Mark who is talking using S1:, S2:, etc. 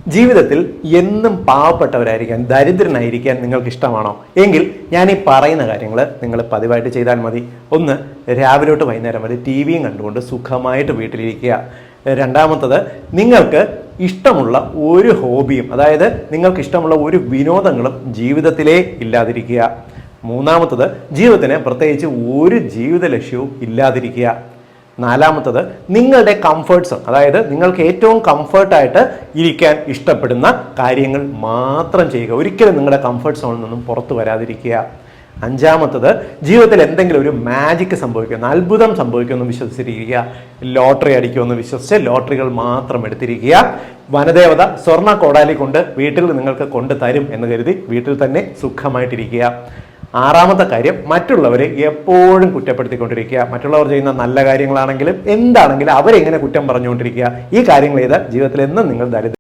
S1: ജീവിതത്തിൽ എന്നും പാവപ്പെട്ടവരായിരിക്കാൻ, ദരിദ്രനായിരിക്കാൻ നിങ്ങൾക്ക് ഇഷ്ടമാണോ? എങ്കിൽ ഞാൻ ഈ പറയുന്ന കാര്യങ്ങൾ നിങ്ങൾ പതിവായിട്ട് ചെയ്താൽ മതി. ഒന്ന്, രാവിലെ തൊട്ട് വൈകുന്നേരം വരെ ടി വിയും കണ്ടുകൊണ്ട് സുഖമായിട്ട് വീട്ടിലിരിക്കുക. രണ്ടാമത്തത്, നിങ്ങൾക്ക് ഇഷ്ടമുള്ള ഒരു ഹോബിയും, അതായത് നിങ്ങൾക്ക് ഇഷ്ടമുള്ള ഒരു വിനോദങ്ങളും ജീവിതത്തിലേ ഇല്ലാതിരിക്കുക. മൂന്നാമത്തത്, ജീവിതത്തിന് പ്രത്യേകിച്ച് ഒരു ജീവിത ലക്ഷ്യവും ഇല്ലാതിരിക്കുക. നാലാമത്തത്, നിങ്ങളുടെ കംഫർട്ട് സോൺ, അതായത് നിങ്ങൾക്ക് ഏറ്റവും കംഫർട്ടായിട്ട് ഇരിക്കാൻ ഇഷ്ടപ്പെടുന്ന കാര്യങ്ങൾ മാത്രം ചെയ്യുക. ഒരിക്കലും നിങ്ങളുടെ കംഫർട്ട് സോണിൽ നിന്നും പുറത്തു വരാതിരിക്കുക. അഞ്ചാമത്തത്, ജീവിതത്തിൽ എന്തെങ്കിലും ഒരു മാജിക്ക് സംഭവിക്കുമെന്ന്, അത്ഭുതം സംഭവിക്കുമെന്ന് വിശ്വസിച്ചിരിക്കുക. ലോട്ടറി അടിക്കുമെന്ന് വിശ്വസിച്ച് ലോട്ടറികൾ മാത്രം എടുത്തിരിക്കുക. വനദേവത സ്വർണ്ണ കോടാലി കൊണ്ട് വീട്ടിൽ നിങ്ങൾക്ക് കൊണ്ടു തരും എന്ന് കരുതി വീട്ടിൽ തന്നെ സുഖമായിട്ടിരിക്കുക. ആറാമത്തെ കാര്യം, മറ്റുള്ളവരെ എപ്പോഴും കുറ്റപ്പെടുത്തിക്കൊണ്ടിരിക്കുക. മറ്റുള്ളവർ ചെയ്യുന്ന നല്ല കാര്യങ്ങളാണെങ്കിലും എന്താണെങ്കിലും അവരെങ്ങനെ കുറ്റം പറഞ്ഞുകൊണ്ടിരിക്കുക. ഈ കാര്യങ്ങൾ ചെയ്താൽ ജീവിതത്തിൽ എന്നും നിങ്ങൾ ദരിദ്രം